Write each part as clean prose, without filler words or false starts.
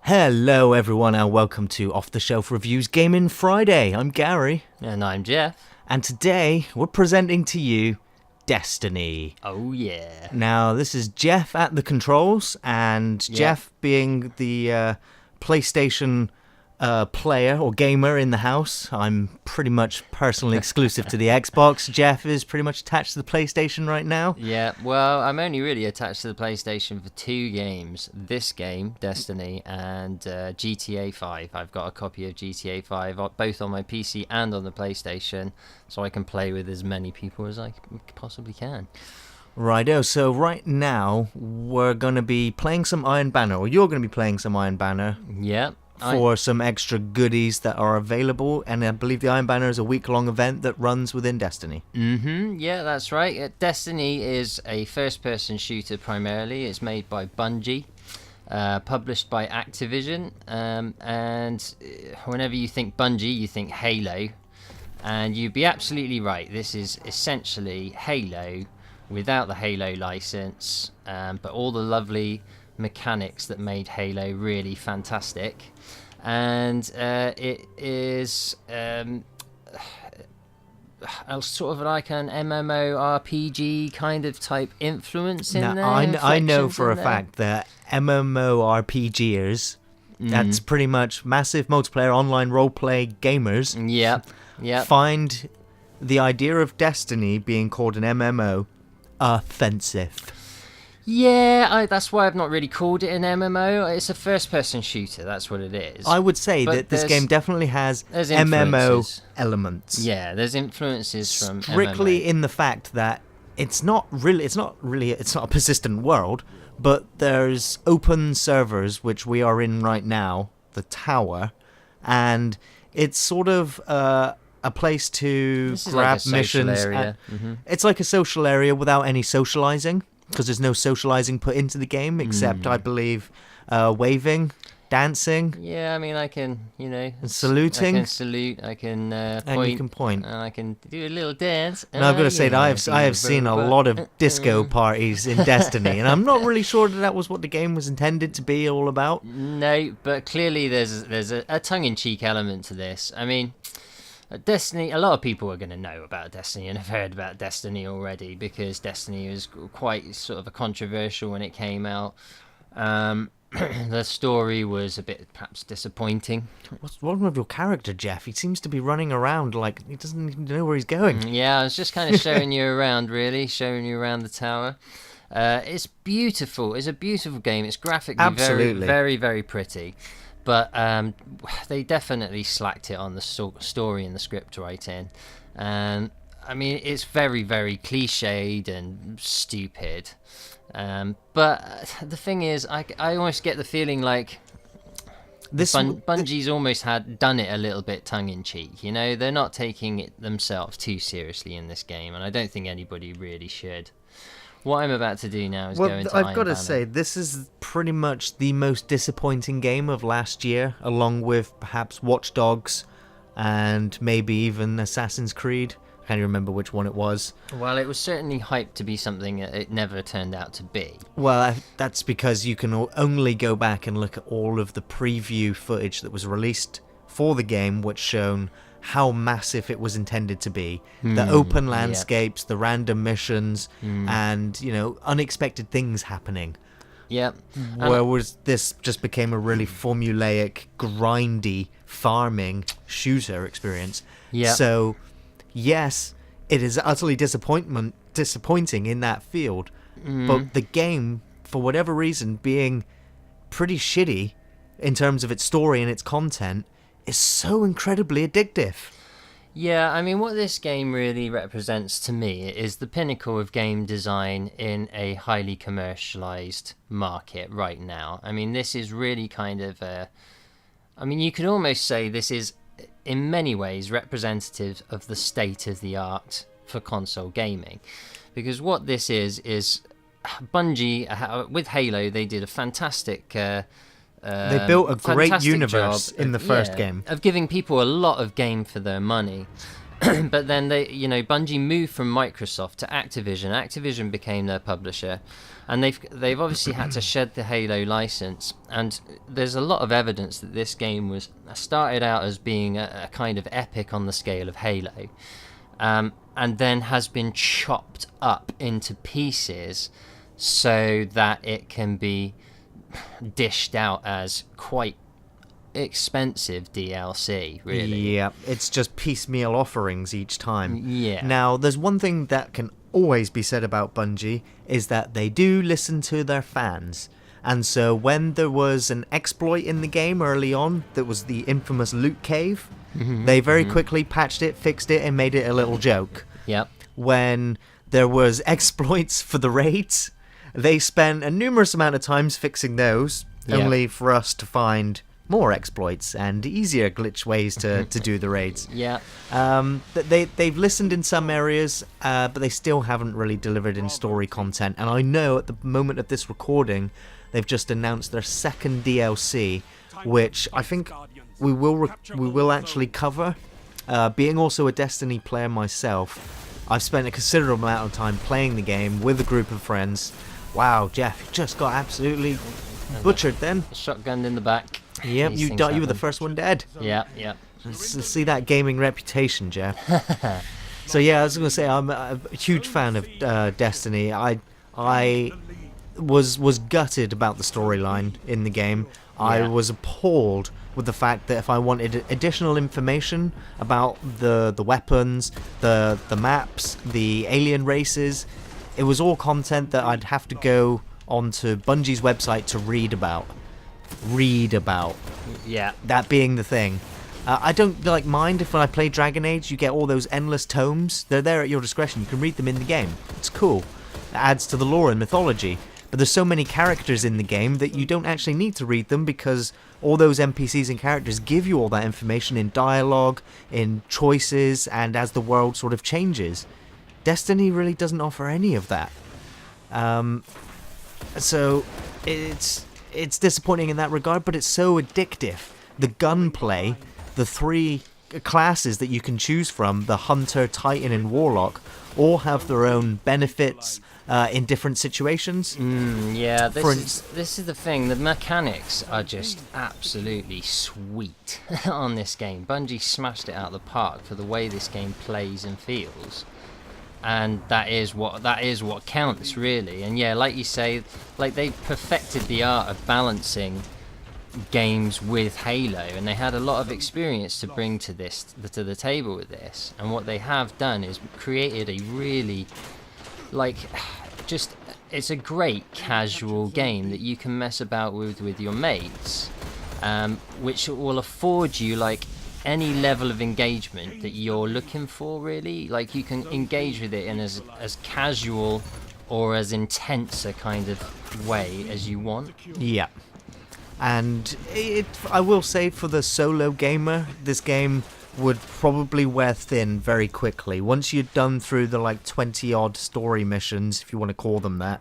Hello everyone and welcome to Off the Shelf Reviews Gaming Friday. I'm Gary. And I'm Geoff. And today we're presenting to you Destiny. Oh yeah. Now this is Geoff at the controls, and Geoff being the PlayStation player or gamer in the house. I'm pretty much personally exclusive to the Xbox. Geoff is pretty much attached to the PlayStation right now. Yeah, well, I'm only really attached to the PlayStation for two games. This game, Destiny, and GTA 5. I've got a copy of GTA 5, both on my PC and on the PlayStation, so I can play with as many people as I possibly can. Righto, so right now we're going to be playing some Iron Banner, or you're going to be playing some Iron Banner. Yeah. For some extra goodies that are available, and I believe the Iron Banner is a week-long event that runs within Destiny. Yeah, that's right. Destiny is a first-person shooter primarily. It's made by Bungie, published by Activision, and whenever you think Bungie, you think Halo, and you'd be absolutely right. This is essentially Halo without the Halo license, but all the lovely mechanics that made Halo really fantastic, and it is sort of like an MMORPG kind of type influence in there. I know for a fact that MMORPGers, that's pretty much massive multiplayer online roleplay gamers. Yeah. Find the idea of Destiny being called an MMO offensive. Yeah, that's why I've not really called it an MMO. It's a first-person shooter. That's what it is. I would say that this game definitely has MMO elements. Yeah, there's influences from strictly MMO. In the fact that it's not a persistent world, but there's open servers, which we are in right now, the Tower, and it's sort of a place to grab like a missions. Area. It's like a social area without any socializing, because there's no socializing put into the game except, I believe, waving, dancing. Yeah, I mean, I can, and saluting. I can salute, I can point. And you can point. And I can do a little dance. And I've got to say that I have seen a lot of disco parties in Destiny, and I'm not really sure that was what the game was intended to be all about. No, but clearly there's a tongue-in-cheek element to this. I mean, Destiny, a lot of people are going to know about Destiny and have heard about Destiny already, because Destiny was quite sort of a controversial when it came out. The story was a bit perhaps disappointing. What's wrong with your character, Geoff? He seems to be running around like he doesn't even know where he's going. Yeah, I was just kind of showing you around, really, showing you around the tower. It's beautiful. It's a beautiful game. It's graphically very, very, very pretty. But they definitely slacked it on the story and the script writing. And I mean, it's very, very cliched and stupid. But the thing is, I almost get the feeling like Bungie's almost done it a little bit tongue-in-cheek. They're not taking it themselves too seriously in this game, and I don't think anybody really should. What I'm about to do now is go into Iron I've got to Banner. say, this is pretty much the most disappointing game of last year, along with perhaps Watch Dogs and maybe even Assassin's Creed. I can't remember which one it was. Well, it was certainly hyped to be something it never turned out to be. Well, that's because you can only go back and look at all of the preview footage that was released for the game, which shown how massive it was intended to be. The open landscapes, the random missions, and, unexpected things happening. Yep. Whereas this just became a really formulaic, grindy, farming shooter experience. Yeah. So, yes, it is utterly disappointing in that field. But the game, for whatever reason, being pretty shitty in terms of its story and its content, is so incredibly addictive. Yeah, I mean, what this game really represents to me is the pinnacle of game design in a highly commercialized market right now. I mean, this is really kind of you could almost say this is, in many ways, representative of the state of the art for console gaming. Because what this is Bungie, with Halo, they did a fantastic They built a great universe job in the first game. Of giving people a lot of game for their money. But then Bungie moved from Microsoft to Activision. Activision became their publisher, and they've obviously had to shed the Halo license. And there's a lot of evidence that this game was started out as being a kind of epic on the scale of Halo, and then has been chopped up into pieces so that it can be dished out as quite expensive DLC, really. Yeah, it's just piecemeal offerings each time. Yeah. Now, there's one thing that can always be said about Bungie, is that they do listen to their fans. And so when there was an exploit in the game early on, that was the infamous loot cave, they very quickly patched it, fixed it, and made it a little joke. Yep. When there was exploits for the raids, they spent a numerous amount of times fixing those, only for us to find more exploits and easier glitch ways to do the raids. Yeah. They've listened in some areas, but they still haven't really delivered in story content. And I know at the moment of this recording, they've just announced their second DLC, which I think we will actually cover. Being also a Destiny player myself, I've spent a considerable amount of time playing the game with a group of friends. Wow, Geoff, you just got absolutely butchered then. Shotgunned in the back. Yep, you were the first one dead. Yeah. See that gaming reputation, Geoff. So yeah, I was going to say I'm a huge fan of Destiny. I was gutted about the storyline in the game. I was appalled with the fact that if I wanted additional information about the weapons, the maps, the alien races, it was all content that I'd have to go onto Bungie's website to read about. Yeah. That being the thing. I don't mind if when I play Dragon Age you get all those endless tomes. They're there at your discretion. You can read them in the game. It's cool. It adds to the lore and mythology. But there's so many characters in the game that you don't actually need to read them, because all those NPCs and characters give you all that information in dialogue, in choices, and as the world sort of changes. Destiny really doesn't offer any of that. So it's disappointing in that regard, but it's so addictive. The gunplay, the 3 classes that you can choose from, the Hunter, Titan, and Warlock, all have their own benefits in different situations. Yeah, this is the thing. The mechanics are just absolutely sweet on this game. Bungie smashed it out of the park for the way this game plays and feels. And that is what counts, really. And yeah, like you say, they perfected the art of balancing games with Halo, and they had a lot of experience to bring to the table with this. And what they have done is created a really it's a great casual game that you can mess about with your mates, which will afford you any level of engagement that you're looking for, really. You can engage with it in as casual or as intense a kind of way as you want. Yeah. And I will say, for the solo gamer, this game would probably wear thin very quickly. Once you're done through the 20-odd story missions, if you want to call them that,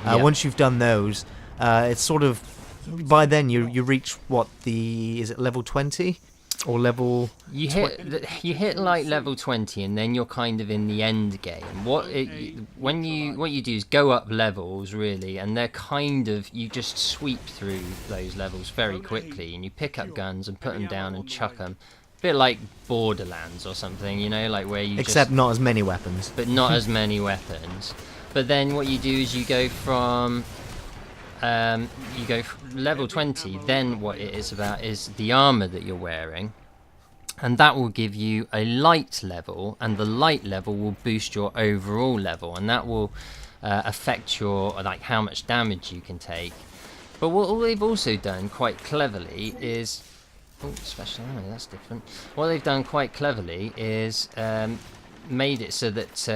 once you've done those, it's sort of, by then you reach is it level 20? Or level... You hit level 20, and then you're kind of in the end game. What you do is go up levels, really, and they're kind of... You just sweep through those levels very quickly, and you pick up guns and put them down and chuck them. A bit like Borderlands or something, where you Except not as many weapons. But not as many weapons. But then what you do is you go from... level 20, then what it is about is the armor that you're wearing, and that will give you a light level, and the light level will boost your overall level, and that will affect your how much damage you can take. But what they've also done quite cleverly is special armor, that's different. What they've done quite cleverly is made it so that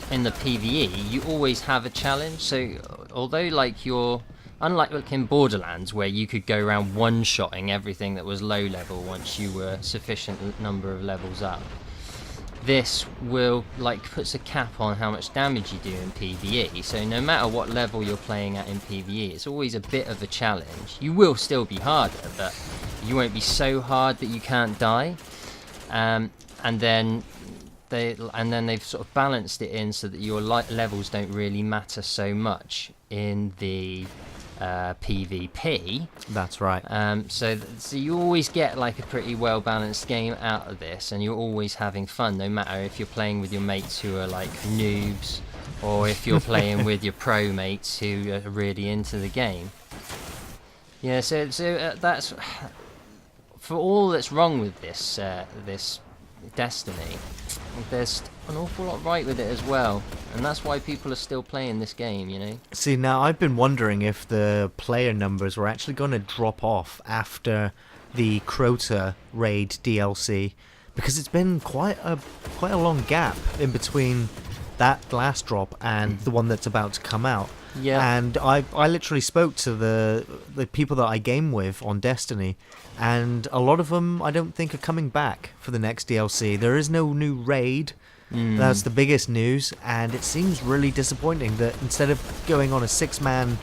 in the PvE you always have a challenge. So although you're unlike in Borderlands, where you could go around one-shotting everything that was low level once you were sufficient number of levels up, this will puts a cap on how much damage you do in PvE. So no matter what level you're playing at in PvE, it's always a bit of a challenge. You will still be harder, but you won't be so hard that you can't die. And then they've sort of balanced it in so that your levels don't really matter so much in the PvP. That's right. So you always get like a pretty well balanced game out of this, and you're always having fun, no matter if you're playing with your mates who are like noobs, or if you're playing with your pro mates who are really into the game. Yeah, so that's for all that's wrong with this this Destiny. There's an awful lot right with it as well, and that's why people are still playing this game, you know. See, now I've been wondering if the player numbers were actually going to drop off after the Crota raid DLC, because it's been quite a long gap in between that last drop and the one that's about to come out. Yeah. And I literally spoke to the people that I game with on Destiny, and a lot of them I don't think are coming back for the next DLC. There is no new raid. That's the biggest news, and it seems really disappointing that instead of going on a 6-man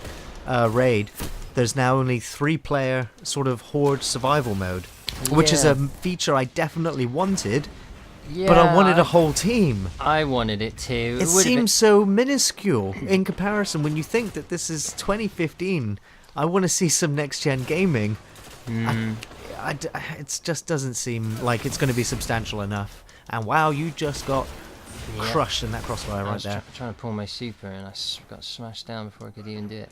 raid, there's now only 3-player sort of horde survival mode, which is a feature I definitely wanted. Yeah, but I wanted a whole team. I wanted it too. It seems so minuscule in comparison when you think that this is 2015. I want to see some next-gen gaming. It just doesn't seem like it's going to be substantial enough. And wow, you just got crushed in that crossfire right there. Trying to pull my super, and I got smashed down before I could even do it.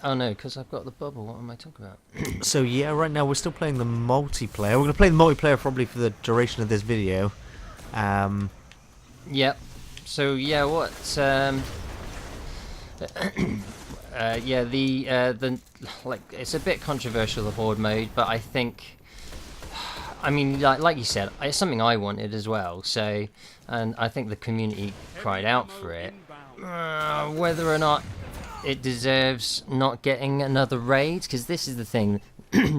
Oh no, because I've got the bubble. What am I talking about? So yeah, right now we're still playing the multiplayer. We're going to play the multiplayer probably for the duration of this video. Yep. So yeah, what? The like, it's a bit controversial, the horde mode, but I think, I mean, like you said, it's something I wanted as well. So, and I think the community cried out for it. Whether or not it deserves not getting another raid, because this is the thing.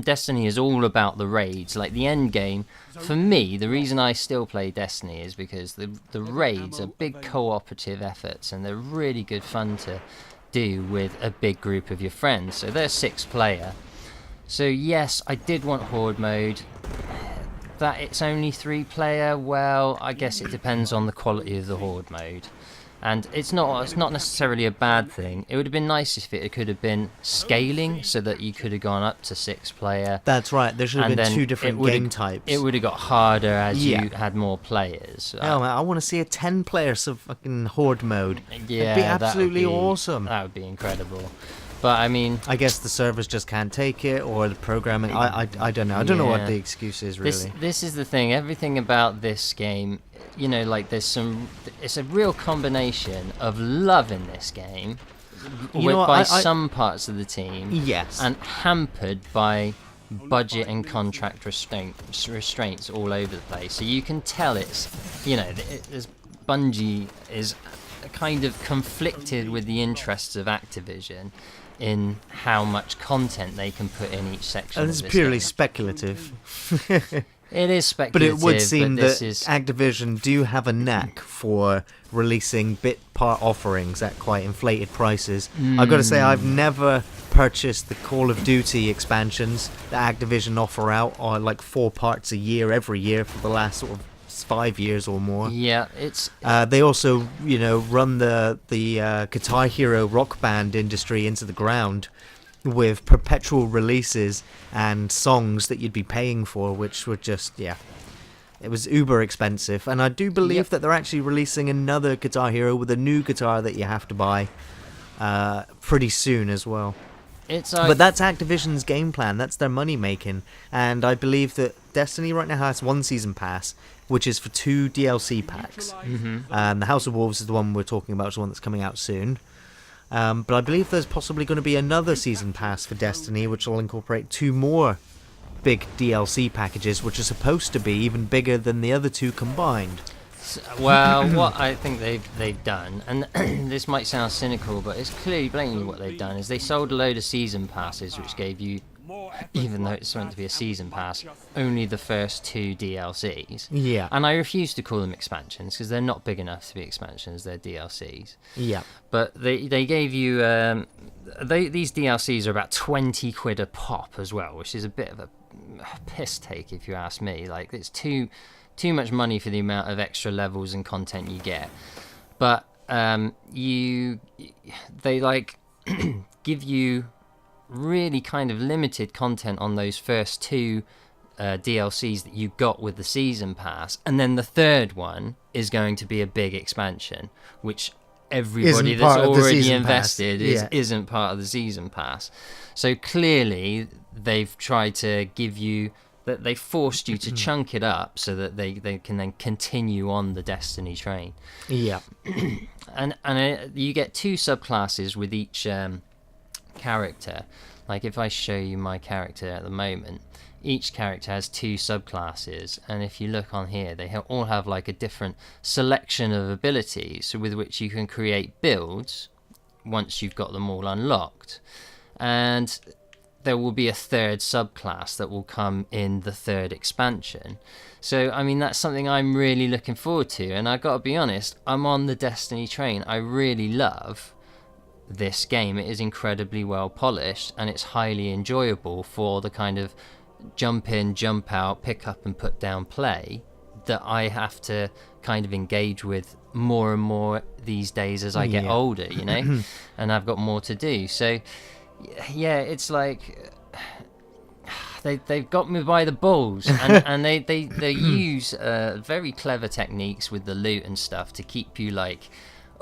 Destiny is all about the raids. Like the end game, for me, the reason I still play Destiny is because the raids are big cooperative efforts, and they're really good fun to do with a big group of your friends. So they're 6-player. So yes, I did want horde mode. That it's only 3-player, well, I guess it depends on the quality of the horde mode. And it's not necessarily a bad thing. It would have been nice if it could have been scaling so that you could have gone up to 6-player. That's right. There should have been 2 different game types. It would have got harder as you had more players. Oh man, I want to see a 10-player fucking horde mode. Yeah, it'd be absolutely awesome. That would be incredible. But I mean, I guess the servers just can't take it, or the programming. I don't know. I don't know what the excuse is really. This is the thing. Everything about this game, you know, like it's a real combination of love in this game, by some parts of the team, yes, and hampered by budget and contract restraints all over the place. So you can tell it's, you know, Bungie is kind of conflicted with the interests of Activision in how much content they can put in each section. And this is purely speculative. It is speculative, but it would seem that is... Activision do have a knack for releasing bit part offerings at quite inflated prices. I've got to say, I've never purchased the Call of Duty expansions that Activision offer out, or like 4 parts a year every year for the last sort of 5 years or more. Yeah, it's... They also, you know, run the Guitar Hero Rock Band industry into the ground with perpetual releases and songs that you'd be paying for, which were just, it was uber expensive. And I do believe that they're actually releasing another Guitar Hero with a new guitar that you have to buy pretty soon as well. But that's Activision's game plan. That's their money making. And I believe that Destiny right now has 1 season pass, which is for 2 DLC packs. The House of Wolves is the one we're talking about, is the one that's coming out soon. But I believe there's possibly going to be another season pass for Destiny, which will incorporate 2 more big DLC packages, which are supposed to be even bigger than the other 2 combined. Well, what I think they've done, and this might sound cynical, but it's clearly blatantly what they've done, is they sold a load of season passes, which gave you, even though it's meant to be a season pass, only the first 2 DLCs. Yeah. And I refuse to call them expansions, because they're not big enough to be expansions, they're DLCs. Yeah. But they gave you... these DLCs are about 20 quid a pop as well, which is a bit of a piss take if you ask me. Like, it's too too much money for the amount of extra levels and content you get. But they like give you really kind of limited content on those first two DLCs that you got with the season pass, and then the third one is going to be a big expansion, which everybody that's already invested isn't part of the season pass. So clearly they've tried to give you that, they forced you to chunk it up so that they can then continue on the Destiny train. Yeah. And you get 2 subclasses with each character. Like if I show you my character at the moment, each character has 2 subclasses, and if you look on here, they all have like a different selection of abilities with which you can create builds once you've got them all unlocked. And there will be a 3rd subclass that will come in the 3rd expansion. So I mean, that's something I'm really looking forward to, and I gotta be honest, I'm on the Destiny train. I really love this game. It is incredibly well polished, and it's highly enjoyable for the kind of jump in, jump out, pick up and put down play that I have to kind of engage with more and more these days as I get older, you know, and I've got more to do. So yeah, it's like they've got me by the balls, and they use very clever techniques with the loot and stuff to keep you like,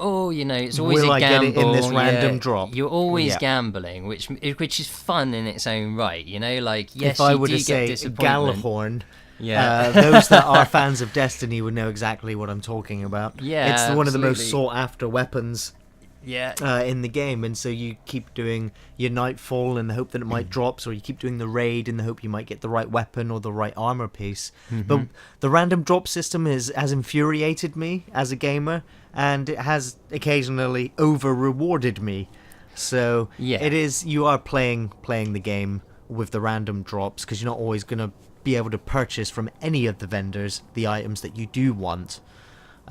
oh, you know, it's always Will a I gamble. get it in this random drop? You're always gambling, which is fun in its own right, you know. Like, yes, if I you were do to get say disappointment. Gallahorn, Yeah, those that are fans of Destiny would know exactly what I'm talking about. Yeah, it's one of the most absolutely. sought after weapons. In the game, and so you keep doing your nightfall in the hope that it might drop, or you keep doing the raid in the hope you might get the right weapon or the right armor piece. But the random drop system has infuriated me as a gamer, and it has occasionally over rewarded me. So it is, you are playing the game with the random drops, because you're not always going to be able to purchase from any of the vendors the items that you do want.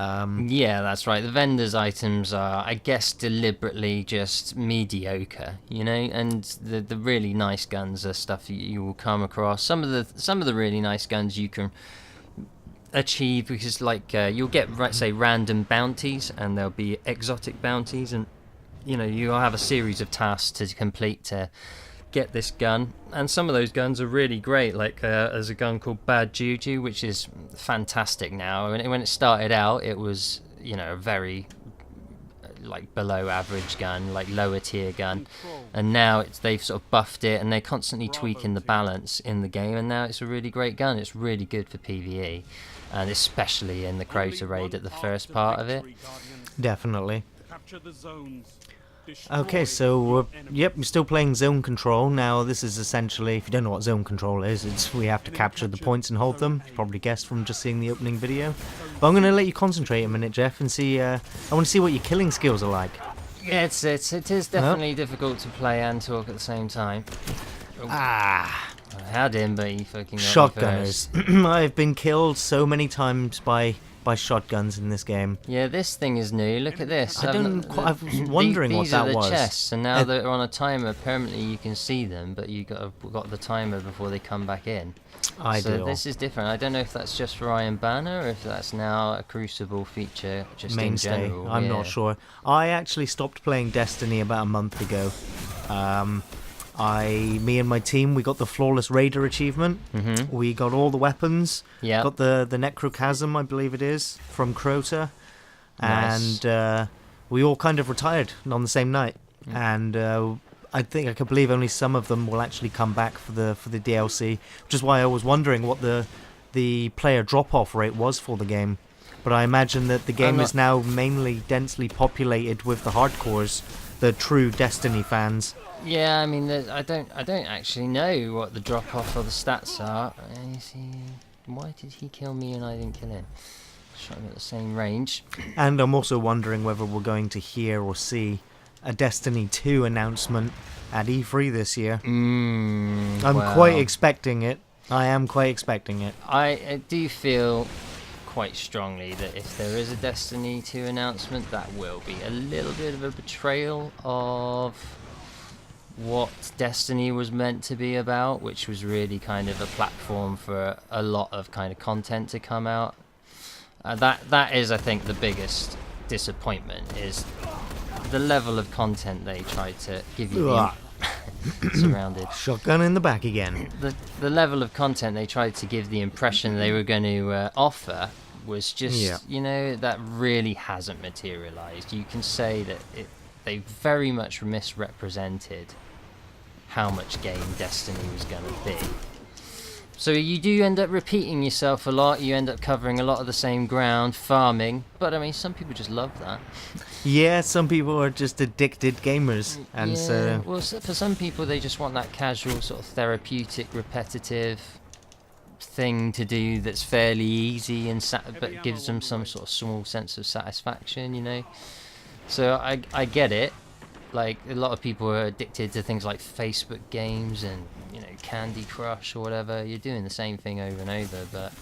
Yeah, that's right. The vendors' items are, I guess, deliberately just mediocre, you know. And the really nice guns are stuff you will come across. Some of the really nice guns you can achieve because, like, you'll get, say, random bounties, and there'll be exotic bounties, and you know, you'll have a series of tasks to complete to get this gun, and some of those guns are really great. Like there's a gun called Bad Juju, which is fantastic now. When it started out, it was, you know, a very like below average gun, like lower tier gun, and now they've sort of buffed it, and they're constantly tweaking the balance in the game, and now it's a really great gun. It's really good for PvE, and especially in the Crota raid at the first part of it. Definitely. Okay, so we're still playing zone control. Now this is essentially, if you don't know what zone control is, it's we have to capture the points and hold them. You probably guessed from just seeing the opening video. But I'm going to let you concentrate a minute, Geoff, and see. I want to see what your killing skills are like. Yeah, it is definitely difficult to play and talk at the same time. Ah, I had him, but he fucking got shotgunners. me first. I've been killed so many times by shotguns in this game. Yeah, this thing is new. Look at this. I was wondering what that was. These are the chests, and now they're on a timer. Permanently, you can see them, but you got the timer before they come back in. So this is different. I don't know if that's just for Iron Banner, or if that's now a Crucible feature just mainstay. in general. I'm not sure. I actually stopped playing Destiny about a month ago. Me and my team, we got the Flawless Raider achievement. We got all the weapons. Yeah. Got the Necrochasm, I believe it is, from Crota. Nice. And we all kind of retired on the same night. And I think I can believe only some of them will actually come back for the DLC, which is why I was wondering what the player drop-off rate was for the game. But I imagine that the game is now mainly densely populated with the hardcores, the true Destiny fans. Yeah, I mean, I don't actually know what the drop off or the stats are. Why did he kill me and I didn't kill him? Shot him at the same range. And I'm also wondering whether we're going to hear or see a Destiny 2 announcement at E3 this year. I'm quite expecting it. I am quite expecting it. I do feel quite strongly that if there is a Destiny 2 announcement, that will be a little bit of a betrayal of what Destiny was meant to be about, which was really kind of a platform for a lot of kind of content to come out. That is, I think, the biggest disappointment, is the level of content they tried to give you. Surrounded. Shotgun in the back again. The level of content they tried to give the impression they were going to offer was just, that really hasn't materialized. You can say that they very much misrepresented how much game Destiny was going to be. So you do end up repeating yourself a lot. You end up covering a lot of the same ground, farming. But I mean, some people just love that. Yeah, some people are just addicted gamers, and well, for some people, they just want that casual, sort of therapeutic, repetitive thing to do that's fairly easy and but gives them some sort of small sense of satisfaction. So I get it. Like, a lot of people are addicted to things like Facebook games and Candy Crush or whatever. You're doing the same thing over and over, but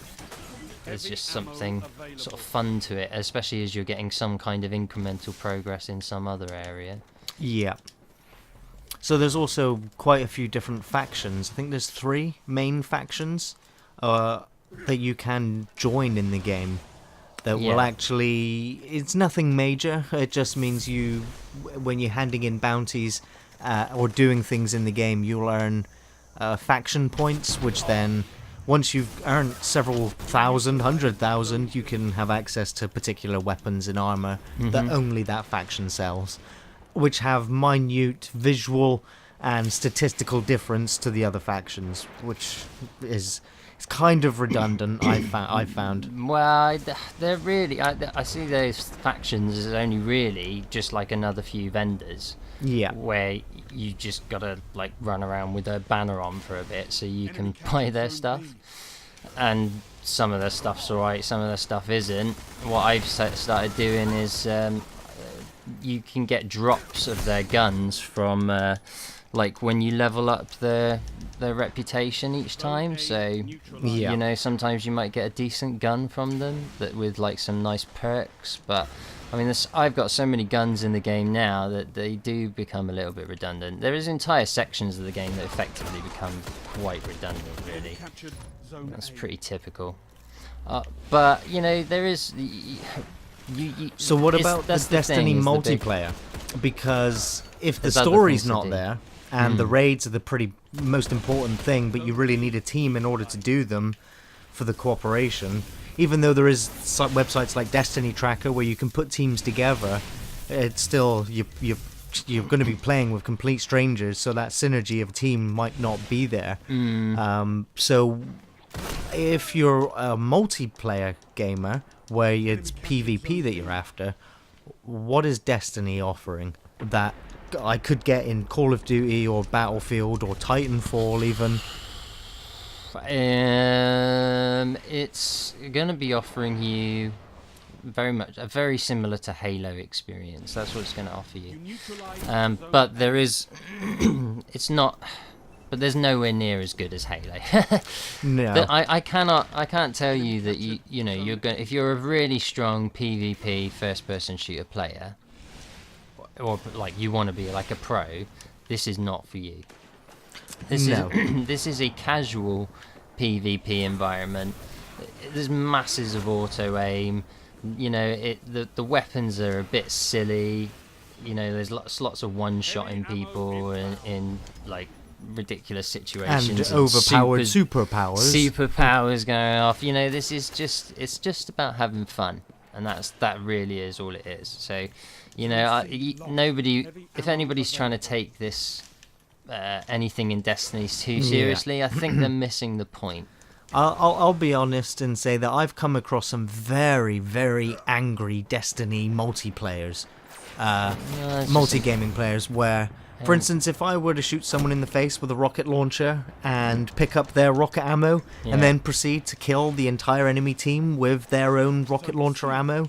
there's just something sort of fun to it, especially as you're getting some kind of incremental progress in some other area. Yeah. So there's also quite a few different factions. I think there's 3 main factions that you can join in the game. That will actually... It's nothing major. It just means when you're handing in bounties or doing things in the game, you'll earn faction points, which then, once you've earned several thousand, 100,000, you can have access to particular weapons and armor that only that faction sells, which have minute visual and statistical difference to the other factions, which is... It's kind of redundant, I found. Well, they're really... I see those factions as only really just like another few vendors. Yeah. Where you just gotta like run around with a banner on for a bit so you can buy their stuff. And some of their stuff's alright, some of their stuff isn't. What I've started doing is you can get drops of their guns from... like when you level up their reputation each time, so sometimes you might get a decent gun from them with like some nice perks. But I mean, I've got so many guns in the game now that they do become a little bit redundant. There is entire sections of the game that effectively become quite redundant, really. That's pretty typical. But there is... So what about the Destiny multiplayer? Because if the story's not there, and the raids are the most important thing, but you really need a team in order to do them for the cooperation, even though there is websites like Destiny Tracker where you can put teams together, it's still, you're going to be playing with complete strangers, so that synergy of a team might not be there. So if you're a multiplayer gamer, where it's PvP that you're after, what is Destiny offering that I could get in Call of Duty or Battlefield or Titanfall even? It's going to be offering you very similar to Halo experience. That's what it's going to offer you. But there is... it's not... But there's nowhere near as good as Halo. No. I can't tell you that you're going, if you're a really strong PvP first-person shooter player, or like you want to be like a pro, this is not for you. This is a casual PvP environment. There's masses of auto aim. The weapons are a bit silly. There's lots of one-shotting people in like ridiculous situations and overpowered superpowers going off. It's just about having fun, and that really is all it is. So if anybody's trying to take this anything in Destiny too seriously, I think they're missing the point. I'll be honest and say that I've come across some very, very angry Destiny multiplayers, multi-gaming players, where, for instance, if I were to shoot someone in the face with a rocket launcher and pick up their rocket ammo and then proceed to kill the entire enemy team with their own rocket launcher ammo,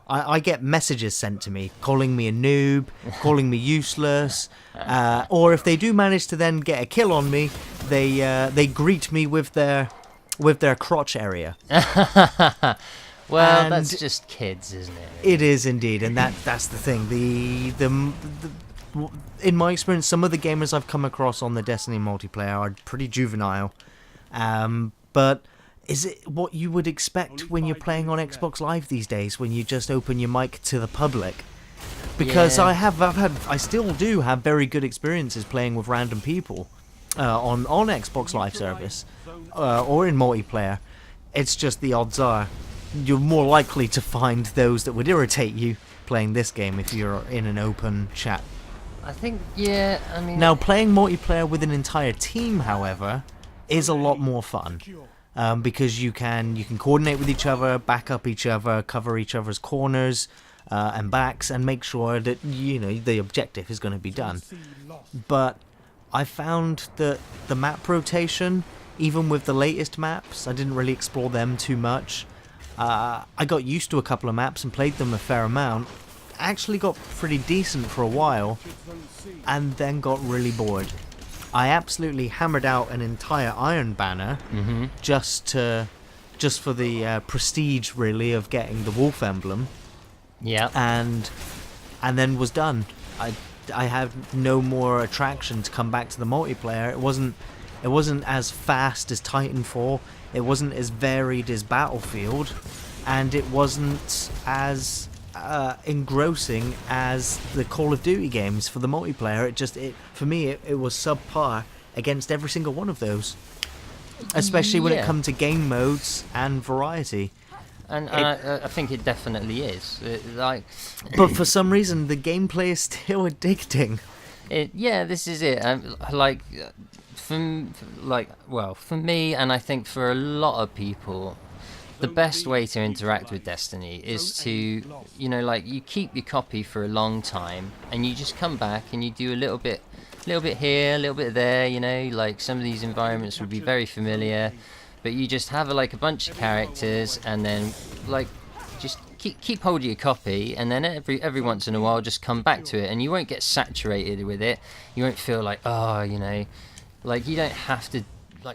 I get messages sent to me calling me a noob, calling me useless, or if they do manage to then get a kill on me, they greet me with their crotch area. Well, and that's just kids, isn't it? It is indeed, and that's the thing. The in my experience, some of the gamers I've come across on the Destiny multiplayer are pretty juvenile. But is it what you would expect when you're playing on Xbox Live these days, when you just open your mic to the public? Because I still do have very good experiences playing with random people on Xbox Live service or in multiplayer. It's just the odds are you're more likely to find those that would irritate you playing this game if you're in an open chat. I think, yeah, I mean... Now, playing multiplayer with an entire team, however, is a lot more fun. Because you can coordinate with each other, back up each other, cover each other's corners and backs, and make sure that, you know, the objective is going to be done. But I found that the map rotation, even with the latest maps, I didn't really explore them too much. I got used to a couple of maps and played them a fair amount. Actually got pretty decent for a while, and then got really bored. I absolutely hammered out an entire Iron Banner just for the prestige, really, of getting the Wolf Emblem. Yeah. And then was done. I had no more attraction to come back to the multiplayer. It wasn't as fast as Titanfall. It wasn't as varied as Battlefield, and it wasn't as engrossing as the Call of Duty games for the multiplayer. For me, it was subpar against every single one of those, especially when it comes to game modes and variety. And I think it definitely is. But for some reason, the gameplay is still addicting. This is it. For me, and I think for a lot of people, the best way to interact with Destiny is to, you know, like, you keep your copy for a long time, and you just come back and you do a little bit here, a little bit there, you know, like some of these environments would be very familiar, but you just have a bunch of characters, and then just keep hold of your copy, and then every once in a while just come back to it, and you won't get saturated with it. You won't feel like, you know, like, you don't have to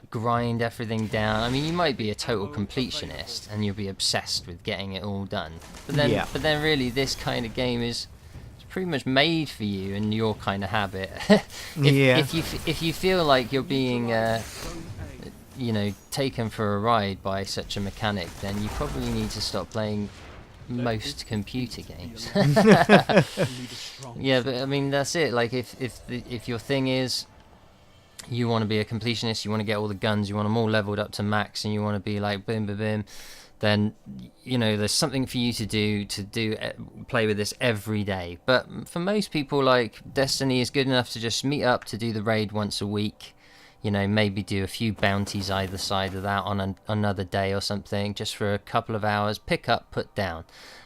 grind everything down. I mean, you might be a total completionist and you'll be obsessed with getting it all done, but then really this kind of game is pretty much made for you and your kind of habit. If you feel like you're being you know, taken for a ride by such a mechanic, then you probably need to stop playing most computer games. Yeah, but I mean, that's it. Like, if your thing is you want to be a completionist, you want to get all the guns, you want them all leveled up to max, and you want to be like boom, boom, boom, then, you know, there's something for you to do play with this every day. But for most people, like, Destiny is good enough to just meet up to do the raid once a week. You know, maybe do a few bounties either side of that on another day or something, just for a couple of hours, pick up, put down.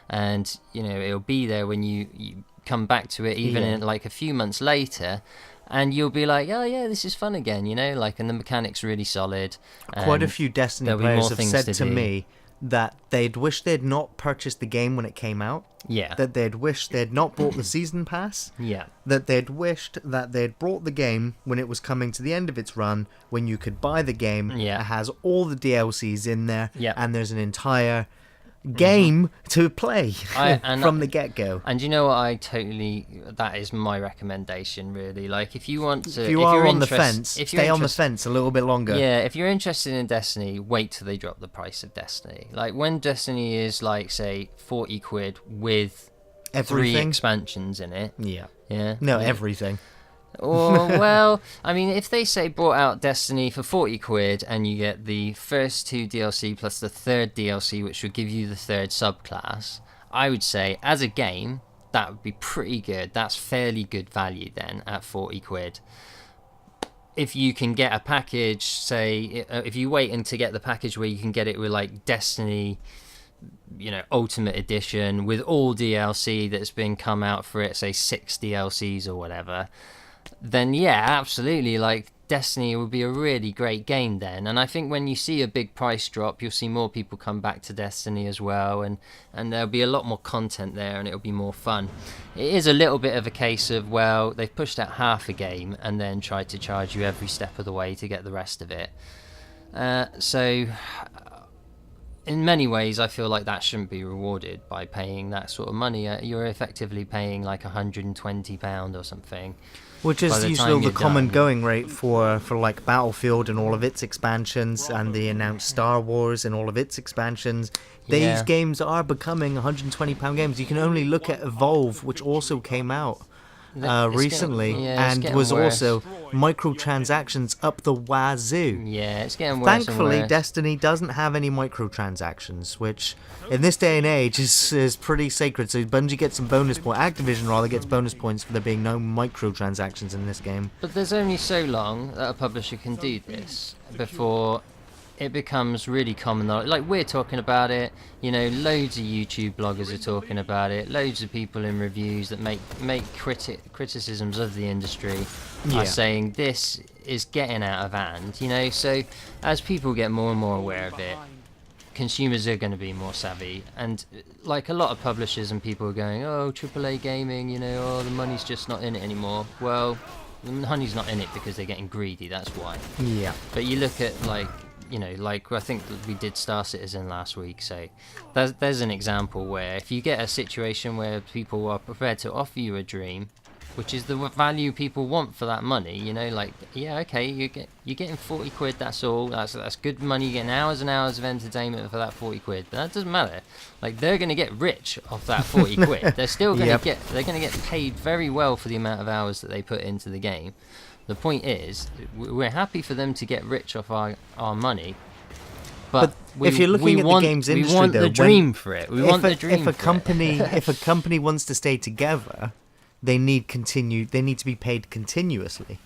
And, you know, it'll be there when you come back to it, even in like a few months later, and you'll be like, oh yeah, this is fun again, you know, like, and the mechanic's really solid. Quite a few Destiny players have said to me that they'd wish they'd not purchased the game when it came out. Yeah. That they'd wished they'd not bought the season pass. Yeah. That they'd wished that they'd brought the game when it was coming to the end of its run, when you could buy the game. Yeah. It has all the DLCs in there. Yeah. And there's an entire game to play from the get-go. And you know what, that is my recommendation, really. Like, if you want to, if you're on the fence, stay on the fence a little bit longer. Yeah, if you're interested in Destiny, wait till they drop the price of Destiny. Like, when Destiny is, like, say, 40 quid with everything? 3 expansions in it. Yeah. No, everything. Or, well, I mean, if they say brought out Destiny for 40 quid and you get the first 2 DLC plus the 3rd DLC, which would give you the 3rd subclass, I would say, as a game, that would be pretty good. That's fairly good value then at 40 quid. If you can get a package, say, if you wait and to get the package where you can get it with, like, Destiny, you know, Ultimate Edition with all DLC that's been come out for it, say 6 DLCs or whatever, then yeah, absolutely, like, Destiny would be a really great game then. And I think when you see a big price drop, you'll see more people come back to Destiny as well, and there'll be a lot more content there, and it'll be more fun. It is a little bit of a case of, well, they've pushed out half a game and then tried to charge you every step of the way to get the rest of it. So in many ways, I feel like that shouldn't be rewarded by paying that sort of money. You're effectively paying like £120 or something. Which By is the usually time the you're common done. going rate for like Battlefield and all of its expansions, and the announced Star Wars and all of its expansions. These Yeah. games are becoming £120 games. You can only look at Evolve, which also came out It's recently, it's and getting was worse. also microtransactions up the wazoo. Yeah, it's getting worse and Thankfully, worse. Destiny doesn't have any microtransactions, which in this day and age is pretty sacred. So Bungie gets some bonus points. Activision rather gets bonus points for there being no microtransactions in this game. But there's only so long that a publisher can do this before it becomes really common. Like we're talking about it, loads of YouTube bloggers are talking about it. Loads of people in reviews that make criticisms of the industry Yeah. are saying this is getting out of hand. So as people get more and more aware of it, consumers are going to be more savvy, and like a lot of publishers and people are going, oh, AAA gaming, oh, the money's just not in it anymore. Well, the money's not in it because they're getting greedy, that's why. Yeah. But you look at like I think that we did Star Citizen last week, so there's an example where if you get a situation where people are prepared to offer you a dream, which is the value people want for that money, yeah, okay, you're getting 40 quid, that's all, that's good money, you're getting hours and hours of entertainment for that 40 quid, but that doesn't matter. Like, they're going to get rich off that 40 quid. They're still going to they're going to get paid very well for the amount of hours that they put into the game. The point is, we're happy for them to get rich off our money, but if you're looking at the games industry, we want though, the dream for it. We want the dream if a for company it. if a company wants to stay together, they need to be paid continuously.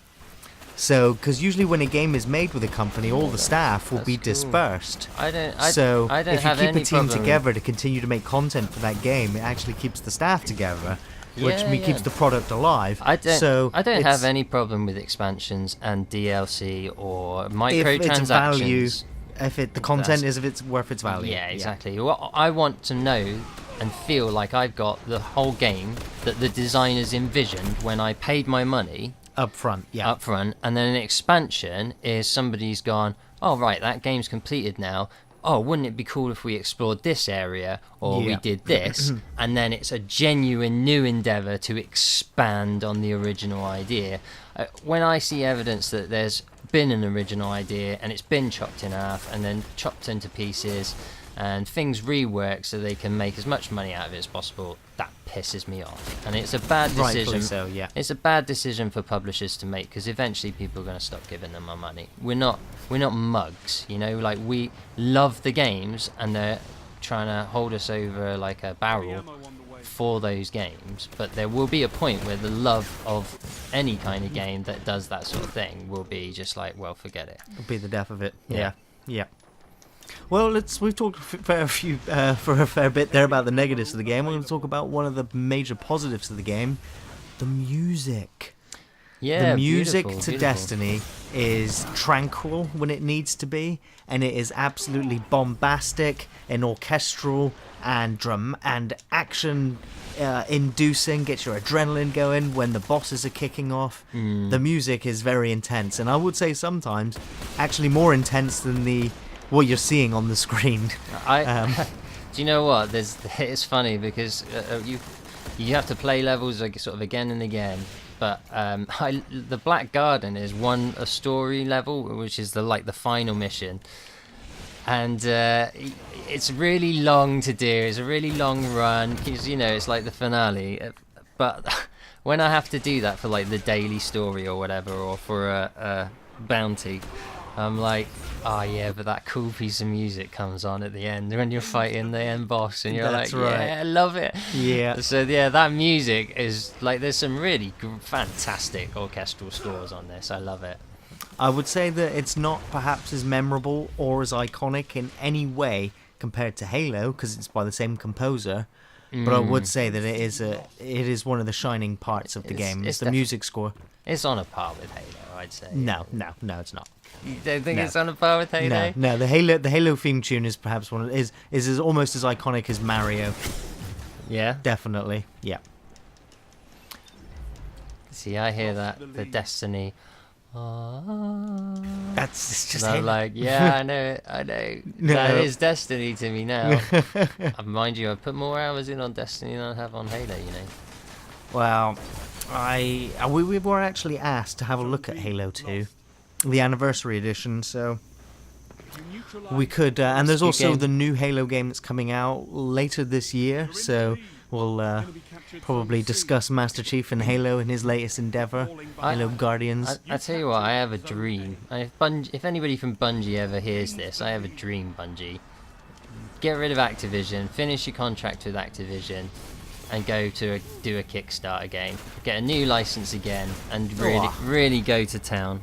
So, because usually when a game is made with a company, all the staff will be dispersed. I don't if you have keep any a team problem. together to continue to make content for that game, it actually keeps the staff together, which keeps the product alive. I don't it's- have any problem with expansions and DLC or if microtransactions. it's value, the content is if it's worth its value. Yeah, exactly. Well, I want to know and feel like I've got the whole game that the designers envisioned when I paid my money Up front, yeah. up front, and then an expansion is somebody's gone, oh right, that game's completed now, oh, wouldn't it be cool if we explored this area, or we did this, and then it's a genuine new endeavour to expand on the original idea. When I see evidence that there's been an original idea and it's been chopped in half and then chopped into pieces and things rework so they can make as much money out of it as possible, that pisses me off. And it's a bad decision. Rightfully so, yeah. It's a bad decision for publishers to make, because eventually people are going to stop giving them our money. We're not mugs, like we love the games and they're trying to hold us over like a barrel for those games, but there will be a point where the love of any kind of game that does that sort of thing will be just like, well, forget it. It'll be the death of it. Yeah. Yeah. Well, we've talked for a fair bit there about the negatives of the game. We're going to talk about one of the major positives of the game, the music. Yeah, the music beautiful. Destiny is tranquil when it needs to be, and it is absolutely bombastic and orchestral and action inducing, gets your adrenaline going when the bosses are kicking off. The music is very intense, and I would say sometimes actually more intense than what you're seeing on the screen. Do you know what? It's funny because you have to play levels like sort of again and again. But the Black Garden is a story level, which is the final mission, and it's really long to do. It's a really long run because it's like the finale. But when I have to do that for like the daily story or whatever, or for a bounty, I'm like, oh yeah, but that cool piece of music comes on at the end when you're fighting the end boss, and you're That's like, right. yeah, I love it. Yeah. So yeah, that music is like, there's some really fantastic orchestral scores on this. I love it. I would say that it's not perhaps as memorable or as iconic in any way compared to Halo, because it's by the same composer. But I would say that it is one of the shining parts of the game. It's the music score. It's on a par with Halo, I'd say. No, it's not. You don't think No. it's on a par with Halo? No. The Halo theme tune is perhaps is almost as iconic as Mario. Yeah. Definitely. Yeah. See, I hear that the Destiny That's it's just And I'm Halo. like, yeah, I know it, I know. No. That is Destiny to me now. Mind you, I put more hours in on Destiny than I have on Halo, you know. Well, we were actually asked to have a look at Halo 2, the anniversary edition, so we could, and there's Good also game. the new Halo game that's coming out later this year, so we'll probably discuss Master Chief and Halo in his latest endeavor, Halo Guardians. I tell you what, I have a dream. If anybody from Bungie ever hears this, I have a dream, Bungie. Get rid of Activision, finish your contract with Activision, and go to do a Kickstarter game. Get a new license again, and really go to town.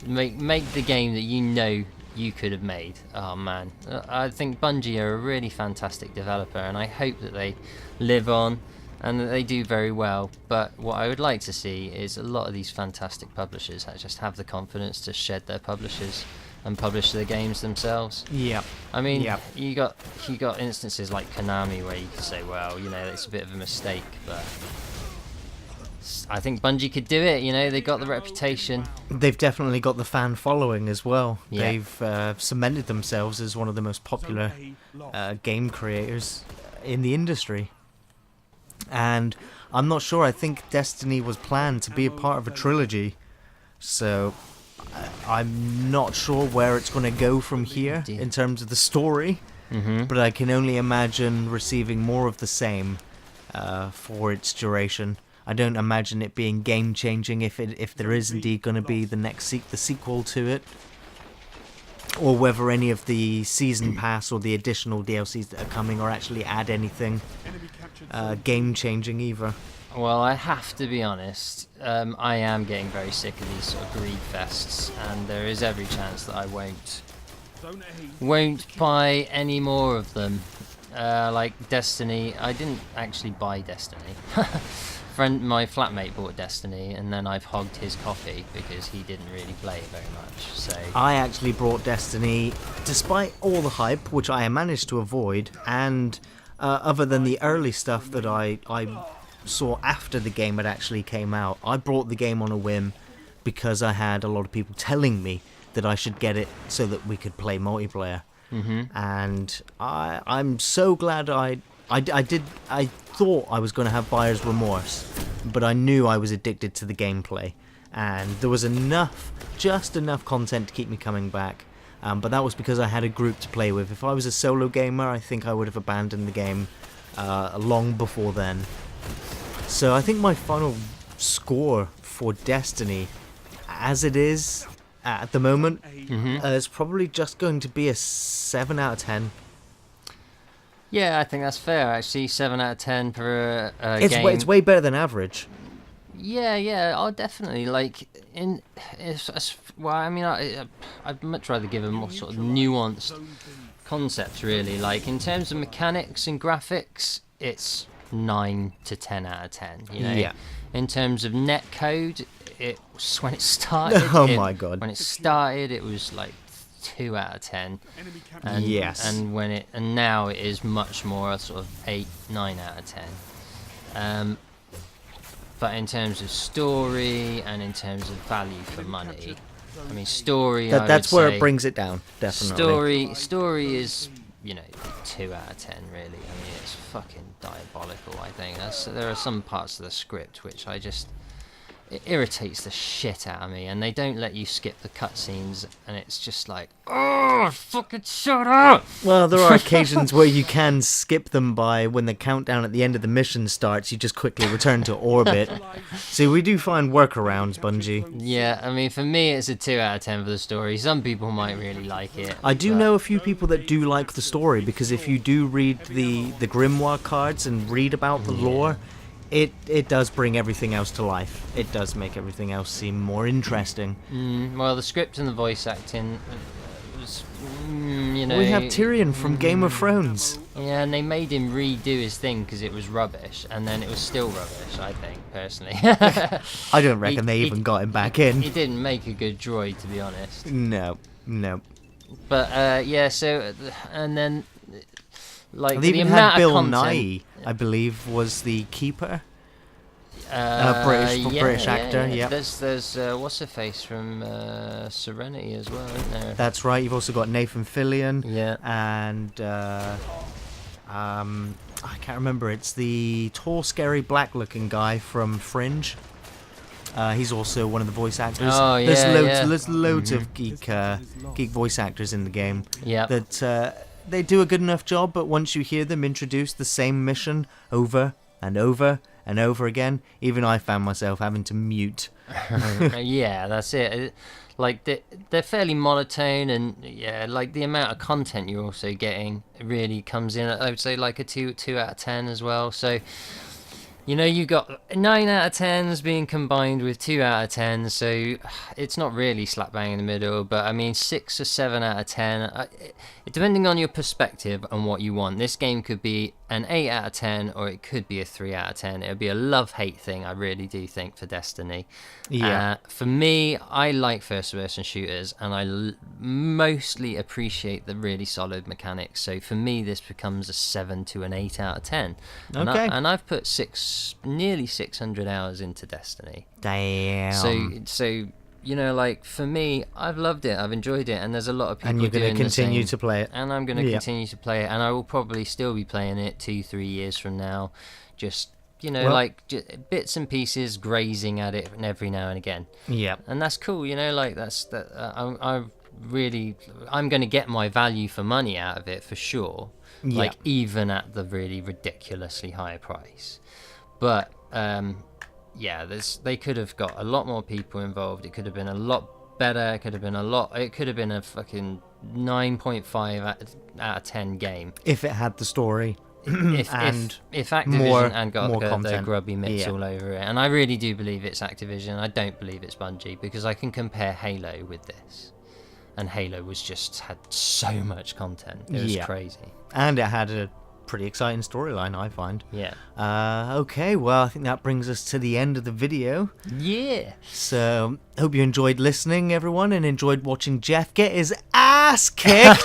Make the game that you know you could have made. Oh man, I think Bungie are a really fantastic developer, and I hope that they live on and that they do very well. But what I would like to see is a lot of these fantastic publishers that just have the confidence to shed their publishers and publish their games themselves. Yeah. I mean, Yep. you got instances like Konami where you could say, well, you know, it's a bit of a mistake, but I think Bungie could do it. You know, they got the reputation. They've definitely got the fan following as well. Yeah. They've cemented themselves as one of the most popular game creators in the industry. And I'm not sure, I think Destiny was planned to be a part of a trilogy, so I'm not sure where it's going to go from here in terms of the story, but I can only imagine receiving more of the same for its duration. I don't imagine it being game-changing if there is indeed going to be the sequel to it, or whether any of the season pass or the additional DLCs that are coming or actually add anything game-changing either. Well, I have to be honest. I am getting very sick of these sort of greed fests, and there is every chance that I won't buy any more of them. Like Destiny, I didn't actually buy Destiny. My flatmate bought Destiny, and then I've hogged his coffee because he didn't really play it very much. So I actually brought Destiny despite all the hype, which I managed to avoid, and other than the early stuff that I saw after the game had actually came out, I brought the game on a whim because I had a lot of people telling me that I should get it so that we could play multiplayer. And I'm so glad I thought I was going to have buyer's remorse, but I knew I was addicted to the gameplay, and there was just enough content to keep me coming back. But that was because I had a group to play with. If I was a solo gamer, I think I would have abandoned the game long before then. So I think my final score for Destiny, as it is at the moment, is probably just going to be a 7 out of 10. yeah, I think that's fair. Actually, 7 out of 10 for a game. It's way better than average. Yeah, oh, definitely. Like well, I mean, I'd much rather give a more sort of nuanced concept, really. Like in terms of mechanics and graphics, it's 9 to 10 out of 10. You know. Yeah. In terms of net code, it was when it started. My God. When it started, it was like 2 out of 10. And, Yes. And now it is much more a sort of 8, 9 out of 10. But in terms of story and in terms of value for money, I mean, story. That's where it brings it down, definitely. Story is, 2 out of 10, really. I mean, it's fucking diabolical. I think there are some parts of the script which it irritates the shit out of me, and they don't let you skip the cutscenes, and it's just like, oh, fucking shut up! Well, there are occasions where you can skip them by when the countdown at the end of the mission starts, you just quickly return to orbit. See, we do find workarounds, Bungie. Yeah, I mean, for me, it's a 2 out of 10 for the story. Some people might really like it. I do know a few people that do like the story, because if you do read the Grimoire cards and read about the lore, it does bring everything else to life. It does make everything else seem more interesting. Well, the script and the voice acting was, We have Tyrion from Game of Thrones. Yeah, and they made him redo his thing because it was rubbish, and then it was still rubbish, I think, personally. I don't reckon they even got him back in. He didn't make a good droid, to be honest. No. But, so, and then, like, They the even amount had Bill of content... Nye, I believe, was the keeper. British actor. Yeah. There's what's her face from Serenity as well, isn't there? That's right. You've also got Nathan Fillion. Yeah. And I can't remember. It's the tall, scary, black-looking guy from Fringe. He's also one of the voice actors. Oh, yeah, There's loads of geek voice actors in the game. Yeah. That they do a good enough job, but once you hear them introduce the same mission over and over and over again, even I found myself having to mute. Yeah, that's it. Like they're fairly monotone, and yeah, like the amount of content you're also getting really comes in. I would say like a 2 out of 10 as well. So, you know, you got 9 out of 10s being combined with 2 out of 10, so it's not really slap bang in the middle. But I mean, 6 or 7 out of 10, depending on your perspective and what you want. This game could be an 8 out of 10, or it could be a 3 out of 10. It would be a love-hate thing, I really do think, for Destiny. Yeah. For me, I like first-person shooters, and I mostly appreciate the really solid mechanics. So for me, this becomes a 7 to an 8 out of 10. Okay. And I've put nearly 600 hours into Destiny. Damn. So you know, like, for me, I've loved it. I've enjoyed it, and there's a lot of people And you're going to continue to play it. And I'm going to continue to play it, and I will probably still be playing it 2-3 years from now. Just, you know, bits and pieces, grazing at it every now and again. Yeah. And that's cool, you know, like, I'm going to get my value for money out of it for sure. Yeah. Like, even at the really ridiculously high price. But, yeah, they could have got a lot more people involved. It could have been a lot better. It could have been a fucking 9.5 out of 10 game if it had the story. if Activision more and got more their content. grubby mitts all over it. And I really do believe it's Activision. I don't believe it's Bungie, because I can compare Halo with this, and Halo had so much content. It was crazy, and it had a pretty exciting storyline, I find. Yeah. Okay, well, I think that brings us to the end of the video. Yeah. So, hope you enjoyed listening, everyone, and enjoyed watching Geoff get his ass kicked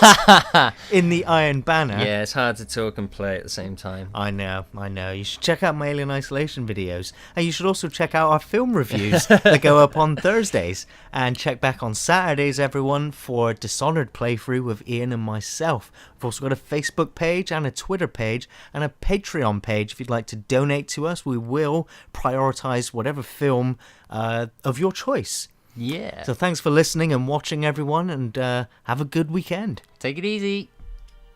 in the Iron Banner. Yeah, it's hard to talk and play at the same time. I know. You should check out my Alien Isolation videos. And you should also check out our film reviews that go up on Thursdays. And check back on Saturdays, everyone, for Dishonored playthrough with Ian and myself. We've also got a Facebook page and a Twitter page and a Patreon page. If you'd like to donate to us, we will prioritize whatever film of your choice. Yeah. So thanks for listening and watching, everyone, and have a good weekend. Take it easy.